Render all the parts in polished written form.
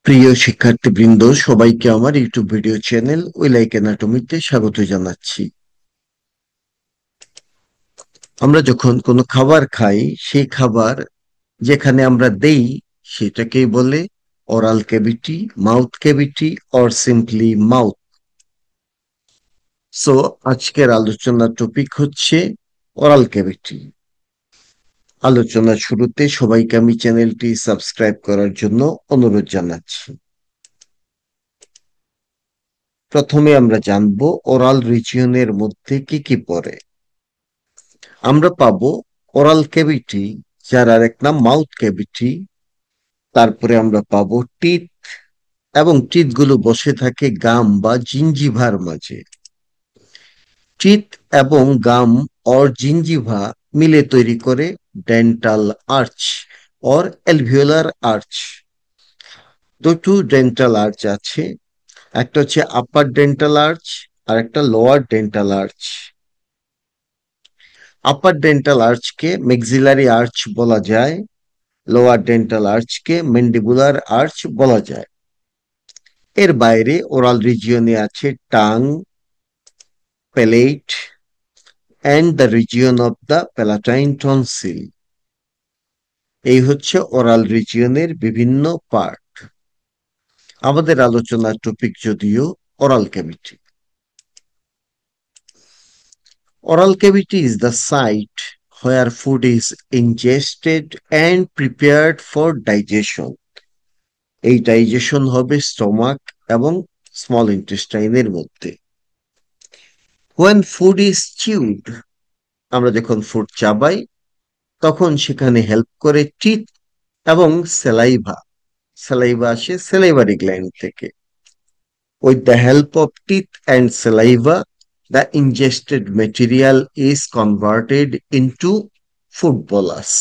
প্রিয় শিক্ষার্থীবৃন্দ, সবাইকে আমার YouTube video channel we like অ্যানাটমিতে স্বাগত জানাচ্ছি। আমরা যখন কোনো খাবার খাই, সেই খাবার যেখানে আমরা দেই সেটাকেই বলে oral cavity, mouth cavity or simply mouth. So আজকের আলোচনার টপিক হচ্ছে ওরাল ক্যাভিটি। আলোচনার শুরুতে সবাইকে আমি চ্যানেলটি সাবস্ক্রাইব করার জন্য অনুরোধ জানাচ্ছি। প্রথমে আমরা জানবো ওরাল রিজিয়নের মধ্যে কি কি পড়ে। আমরা পাবো ওরাল ক্যাভিটি, যার আরেক নাম মাউথ ক্যাভিটি। তারপরে আমরা পাবো টিথ, এবং টিথ গুলো বসে থাকে গাম বা জিঞ্জিভার মাঝে। টিথ এবং গাম অর জিঞ্জিভা মিলে তৈরি করে dental arch or alveolar arch. দুটো ডেন্টাল আর্চ আছে, একটা হচ্ছে আপার ডেন্টাল আর্চ আর একটা lower dental arch. Upper dental আর্চকে ম্যাক্সিলারি আর্চ বলা যায়, লোয়ার ডেন্টাল আর্চকে ম্যান্ডিবুলার আর্চ বলা যায়। এর বাইরে ওরাল রিজিয়নে আছে tongue, palate and the region of the palatine tonsil. এই হচ্ছে ওরাল রিজিয়নের বিভিন্ন পার্ট। আমাদের আলোচনার টপিক যদিও oral cavity. Oral cavity is the site where food is ingested and prepared for digestion. এই ডাইজেশন হবে স্টমাক এবং স্মল ইন্টেস্টাইনের মধ্যে। When food is chewed, আমরা যখন ফুড চাবাই তখন সেখানে হেল্প করে টিথ এবং স্যালাইভা। স্যালাইভা আসে স্যালাইভারি গ্ল্যান্ড থেকে। With the help of teeth and saliva, the ingested material is converted into food bolus.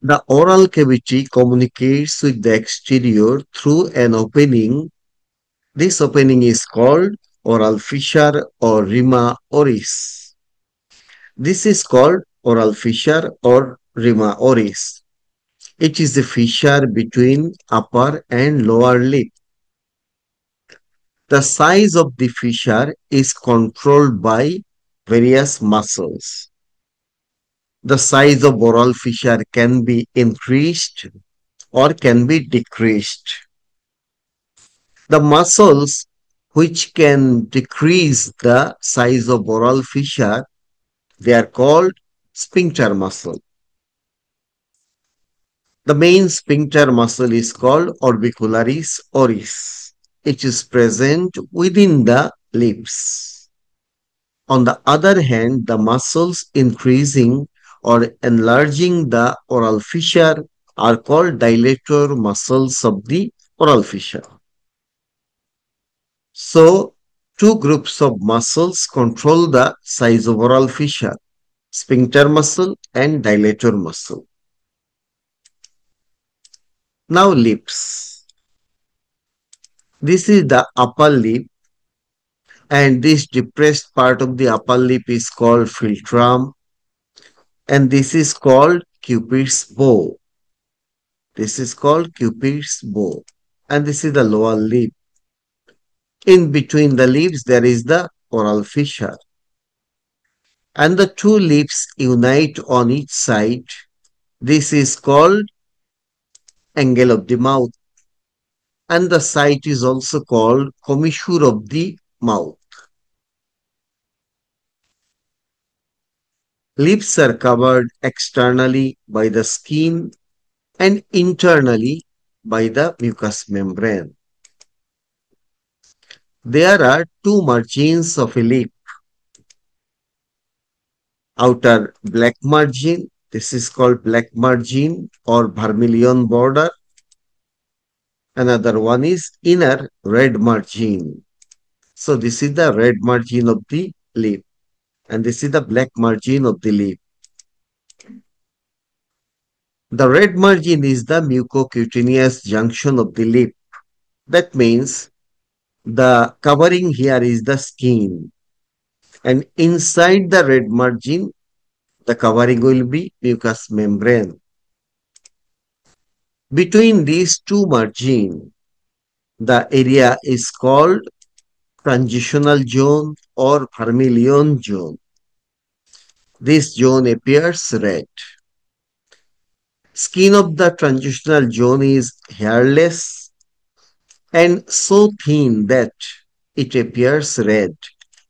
The oral cavity communicates with the exterior through an opening. This opening is called oral fissure or rima oris. This is called oral fissure or rima oris. It is the fissure between upper and lower lip. The size of the fissure is controlled by various muscles. The size of oral fissure can be increased or can be decreased. The muscles which can decrease the size of oral fissure, they are called sphincter muscle. The main sphincter muscle is called orbicularis oris. It is present within the lips. On the other hand, the muscles increasing or enlarging the oral fissure are called dilator muscles of the oral fissure. So, two groups of muscles control the size of oral fissure: sphincter muscle and dilator muscle. Now, lips. This is the upper lip, and this depressed part of the upper lip is called philtrum, and this is called Cupid's bow. This is called Cupid's bow, and this is the lower lip. In between the lips, there is the oral fissure, and the two lips unite on each side. This is called angle of the mouth, and the site is also called commissure of the mouth. Lips are covered externally by the skin and internally by the mucous membrane. There are two margins of a lip. Outer black margin, this is called black margin or vermilion border. Another one is inner red margin. So this is the red margin of the lip, and this is the black margin of the lip. The red margin is the mucocutaneous junction of the lip. That means the covering here is the skin, and inside the red margin, the covering will be mucous membrane. Between these two margin, the area is called transitional zone or vermilion zone. This zone appears red. Skin of the transitional zone is hairless and so thin that it appears red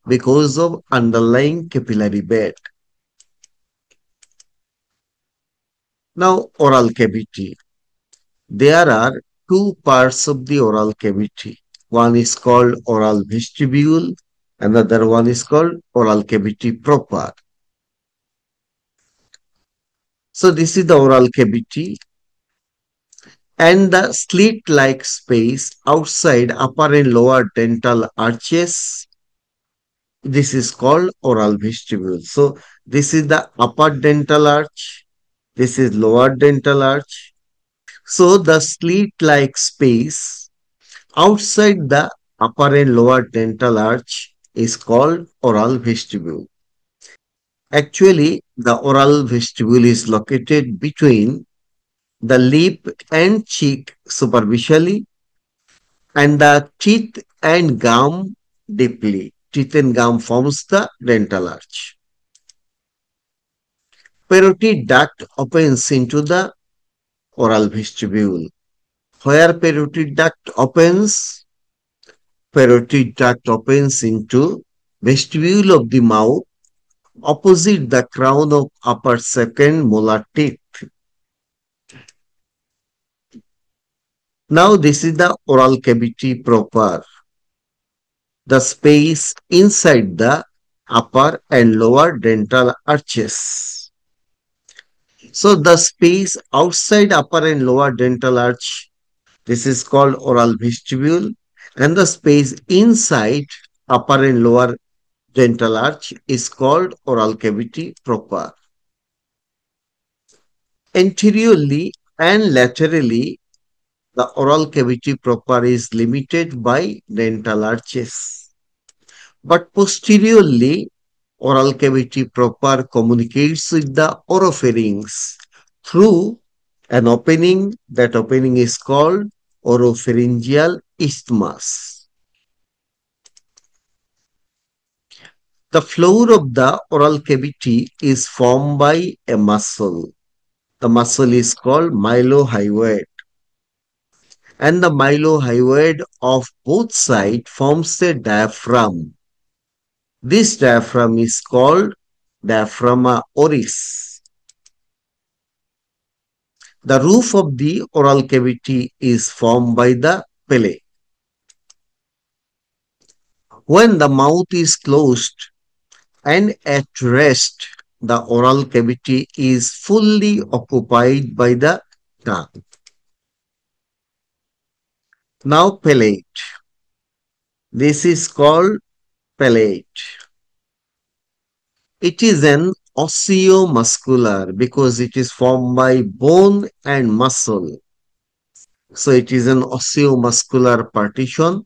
because of underlying capillary bed. Now, oral cavity. There are two parts of the oral cavity. One is called oral vestibule, another one is called oral cavity proper. So, this is the oral cavity and the slit-like space outside upper and lower dental arches. This is called oral vestibule. So, this is the upper dental arch. This is lower dental arch. So, the slit-like space outside the upper and lower dental arch is called oral vestibule. Actually, the oral vestibule is located between the lip and cheek superficially and the teeth and gum deeply. Teeth and gum forms the dental arch. Parotid duct opens into the oral vestibule. Where parotid duct opens into vestibule of the mouth opposite the crown of upper second molar teeth. Now this is the oral cavity proper, the space inside the upper and lower dental arches. So the space outside upper and lower dental arch, this is called oral vestibule, and the space inside upper and lower dental arch is called oral cavity proper. Anteriorly and laterally, the oral cavity proper is limited by dental arches. But posteriorly, oral cavity proper communicates with the oropharynx through an opening. That opening is called oropharyngeal isthmus. The floor of the oral cavity is formed by a muscle. The muscle is called mylohyoid. And the mylohyoid of both sides forms a diaphragm. This diaphragm is called diaphragma oris. The roof of the oral cavity is formed by the palate. When the mouth is closed and at rest, the oral cavity is fully occupied by the tongue. Now palate. This is called palate. It is an osteomuscular because it is formed by bone and muscle. So it is an osteomuscular partition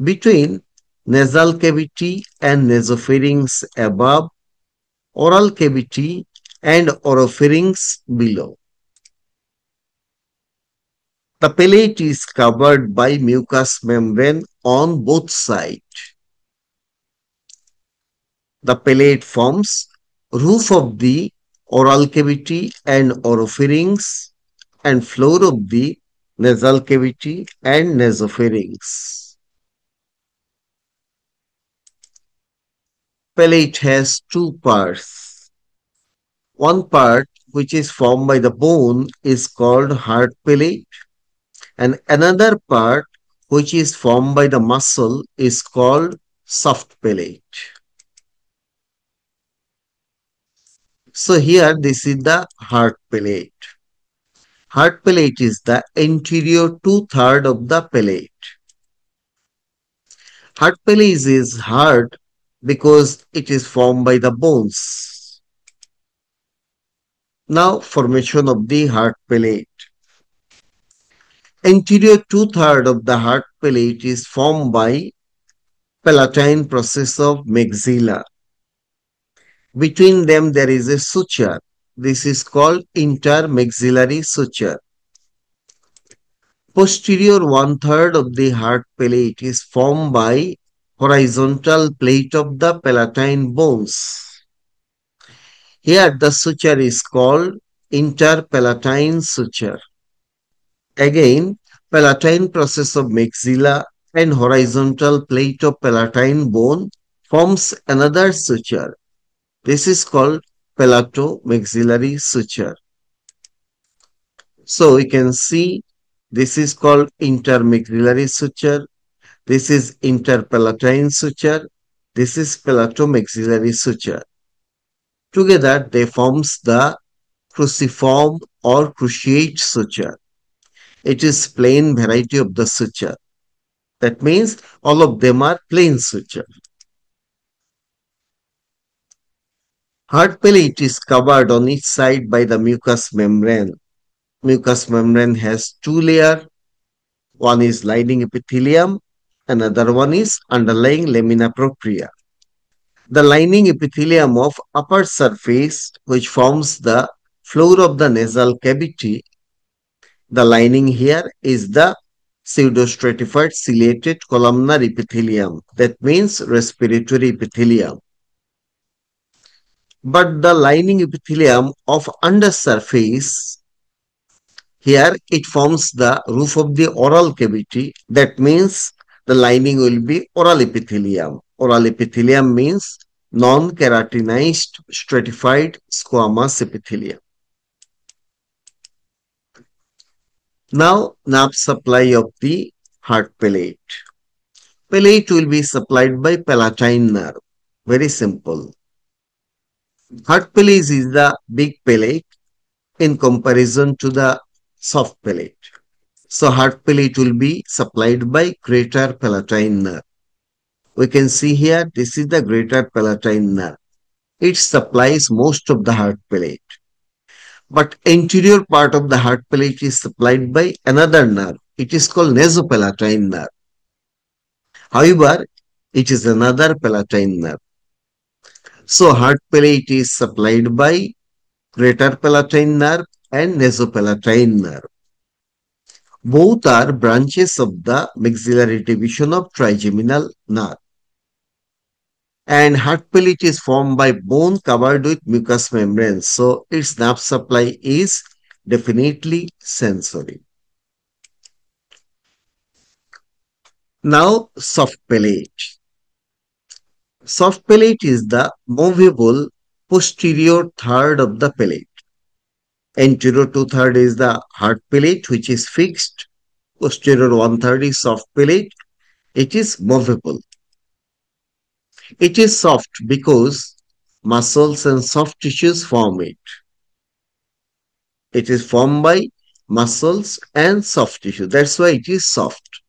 between nasal cavity and nasopharynx above, oral cavity and oropharynx below. The palate is covered by mucous membrane on both sides. The palate forms roof of the oral cavity and oropharynx and floor of the nasal cavity and nasopharynx. Palate has two parts. One part, which is formed by the bone, is called hard palate, and another part, which is formed by the muscle, is called soft palate. So here, this is the hard palate. Hard palate is the anterior two-thirds of the palate. Hard palate is hard because it is formed by the bones. Now, formation of the hard palate. Anterior two-thirds of the hard palate is formed by palatine process of maxilla. Between them, there is a suture. This is called intermaxillary suture. Posterior one-third of the heart palate is formed by horizontal plate of the palatine bones. Here the suture is called interpalatine suture. Again, palatine process of maxilla and horizontal plate of palatine bone forms another suture. This is called palato-maxillary suture. So we can see this is called intermaxillary suture. This is interpalatine suture. This is palato-maxillary suture. Together they forms the cruciform or cruciate suture. It is plain variety of the suture. That means all of them are plain suture. Heart palate is covered on each side by the mucous membrane. Mucous membrane has two layers. One is lining epithelium, another one is underlying lamina propria. The lining epithelium of upper surface, which forms the floor of the nasal cavity, the lining here is the pseudostratified ciliated columnar epithelium. That means respiratory epithelium. But the lining epithelium of undersurface, here it forms the roof of the oral cavity. That means the lining will be oral epithelium. Oral epithelium means non-keratinized stratified squamous epithelium. Now, nerve supply of the heart palate. Palate will be supplied by palatine nerve. Very simple. Heart palate is the big palate in comparison to the soft palate. So heart palate will be supplied by greater palatine nerve. We can see here this is the greater palatine nerve. It supplies most of the heart palate. But anterior part of the heart palate is supplied by another nerve. It is called nasopalatine nerve. However, it is another palatine nerve. So heart palate is supplied by greater palatine nerve and nasopalatine nerve. Both are branches of the maxillary division of trigeminal nerve. And heart palate is formed by bone covered with mucous membranes. So its nerve supply is definitely sensory. Now, soft palate. Soft palate is the movable posterior third of the palate. Anterior two-third is the hard palate, which is fixed. Posterior one-third is soft palate. It is movable. It is soft because muscles and soft tissues form it. It is formed by muscles and soft tissue. That's why it is soft.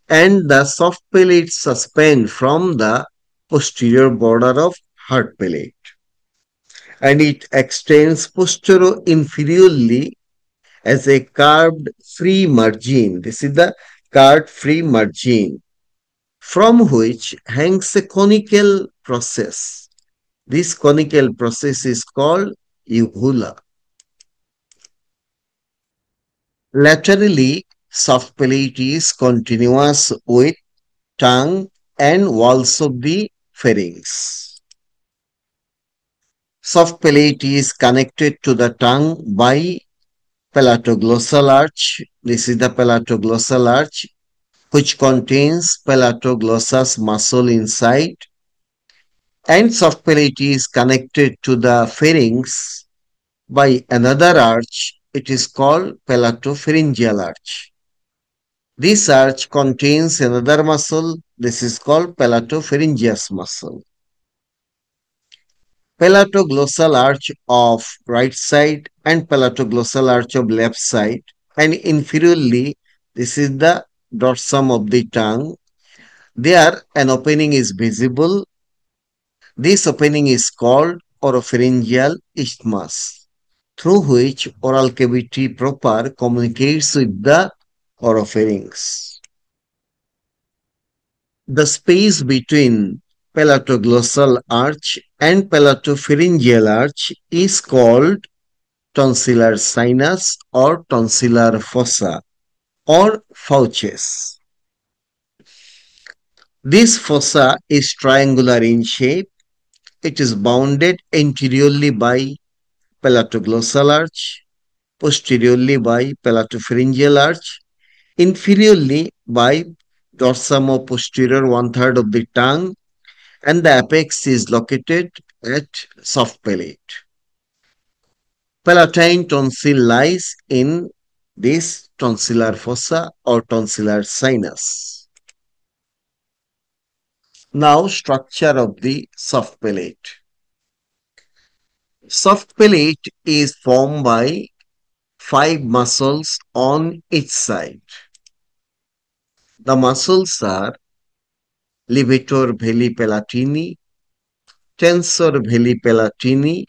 And the soft palate suspend from the posterior border of hard palate. And it extends posterior-inferiorly as a curved free margin. This is the curved free margin from which hangs a conical process. This conical process is called uvula. Laterally, soft palate is continuous with tongue and walls of the pharynx. Soft palate is connected to the tongue by palatoglossal arch. This is the palatoglossal arch, which contains palatoglossus muscle inside. And soft palate is connected to the pharynx by another arch. It is called palatopharyngeal arch. This arch contains another muscle. This is called palatopharyngeus muscle. Palatoglossal arch of right side and palatoglossal arch of left side. And inferiorly, this is the dorsum of the tongue. There, an opening is visible. This opening is called oropharyngeal isthmus, through which oral cavity proper communicates with the oropharynx. The space between palatoglossal arch and palatopharyngeal arch is called tonsillar sinus or tonsillar fossa or fauces. This fossa is triangular in shape. It is bounded anteriorly by palatoglossal arch, posteriorly by palatopharyngeal arch, inferiorly by dorsamo-posterior one-third of the tongue, and the apex is located at soft palate. Palatine tonsil lies in this tonsillar fossa or tonsillar sinus. Now, structure of the soft palate. Soft palate is formed by five muscles on each side. The muscles are levator veli palatini, tensor veli palatini,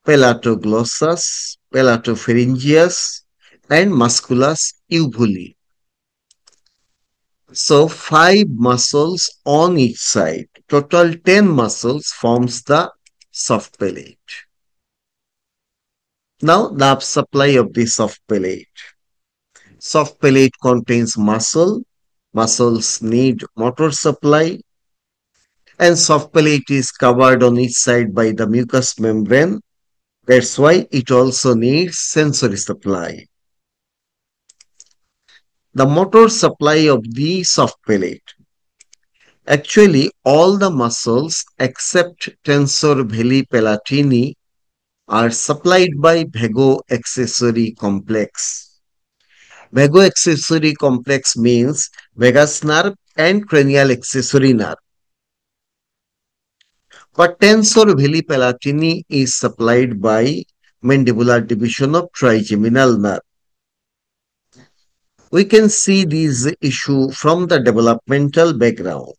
palatoglossus, palatopharyngeus, and musculus uvuli. So five muscles on each side. Total 10 muscles forms the soft palate. Now the supply of the soft palate. Soft palate contains muscle. Muscles need motor supply, and soft palate is covered on each side by the mucous membrane. That's why it also needs sensory supply. The motor supply of the soft palate. Actually, all the muscles except tensor veli palatini are supplied by vago-accessory complex. Vago-accessory complex means vagus nerve and cranial accessory nerve. But tensor veli palatini is supplied by mandibular division of trigeminal nerve. We can see this issue from the developmental background.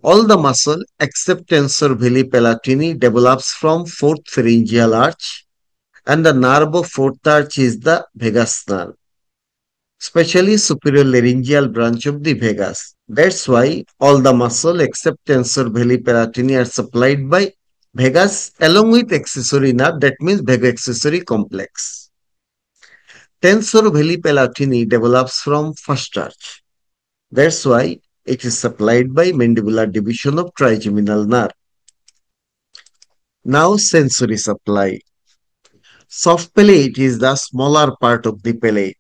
All the muscle except tensor veli palatini develops from fourth pharyngeal arch, and the nerve of fourth arch is the vagus nerve, especially superior laryngeal branch of the vagus. That's why all the muscle except tensor veli palatini are supplied by vagus along with accessory nerve, that means vago-accessory complex. Tensor veli palatini develops from first arch. That's why it is supplied by mandibular division of trigeminal nerve. Now sensory supply. Soft palate is the smaller part of the palate.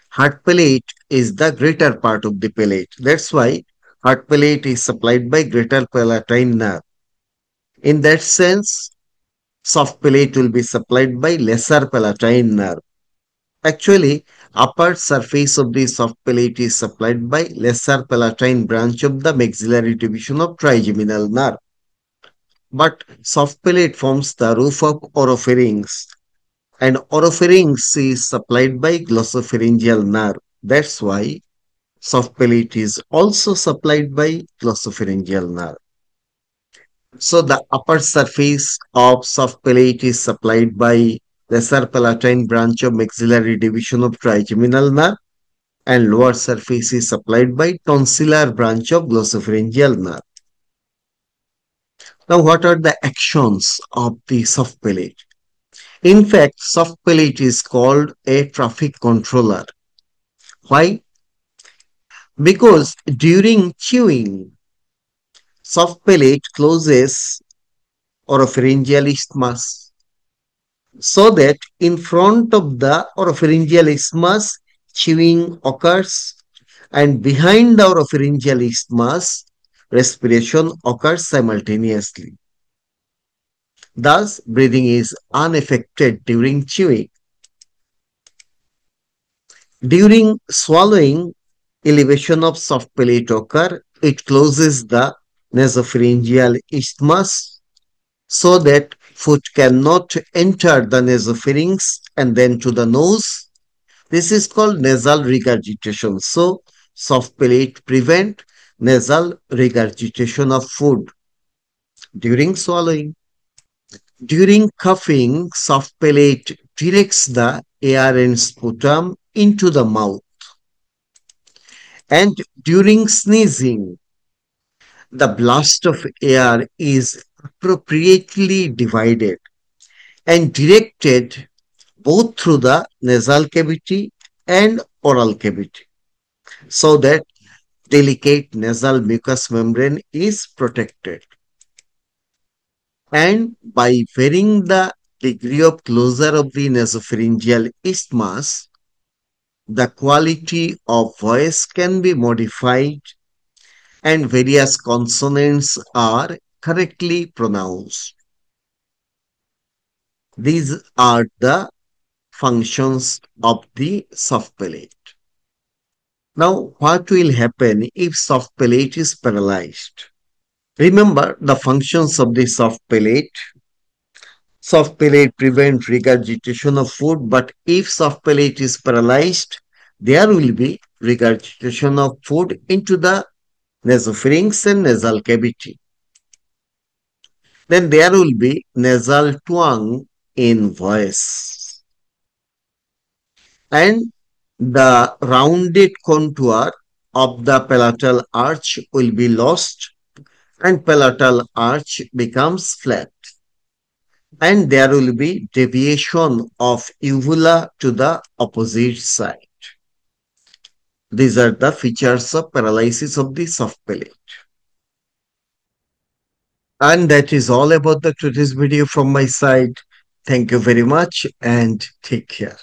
Hard palate is the greater part of the palate. That's why hard palate is supplied by greater palatine nerve. In that sense, soft palate will be supplied by lesser palatine nerve. Actually, upper surface of the soft palate is supplied by lesser palatine branch of the maxillary division of trigeminal nerve. But soft palate forms the roof of oropharynx, and oropharynx is supplied by glossopharyngeal nerve. That's why soft palate is also supplied by glossopharyngeal nerve. So the upper surface of soft palate is supplied by lesser palatine branch of maxillary division of trigeminal nerve, and lower surface is supplied by tonsillar branch of glossopharyngeal nerve. Now, what are the actions of the soft palate? In fact, soft palate is called a traffic controller. Why? Because during chewing, soft palate closes oropharyngeal isthmus, so that in front of the oropharyngeal isthmus, chewing occurs, and behind the oropharyngeal isthmus, respiration occurs simultaneously. Thus, breathing is unaffected during chewing. During swallowing, elevation of soft palate occur. It closes the nasopharyngeal isthmus so that food cannot enter the nasopharynx and then to the nose. This is called nasal regurgitation. So, soft palate prevent nasal regurgitation of food during swallowing. During coughing, soft palate directs the air and sputum into the mouth. And during sneezing, the blast of air is appropriately divided, and directed both through the nasal cavity and oral cavity so that delicate nasal mucous membrane is protected. And by varying the degree of closure of the nasopharyngeal isthmus, the quality of voice can be modified and various consonants are correctly pronounced. These are the functions of the soft palate. Now, what will happen if soft palate is paralyzed? Remember the functions of the soft palate. Soft palate prevents regurgitation of food, but if soft palate is paralyzed, there will be regurgitation of food into the nasopharynx and nasal cavity. Then there will be nasal twang in voice. And the rounded contour of the palatal arch will be lost and palatal arch becomes flat. And there will be deviation of uvula to the opposite side. These are the features of paralysis of the soft palate. And that is all about the today's video from my side. Thank you very much and take care.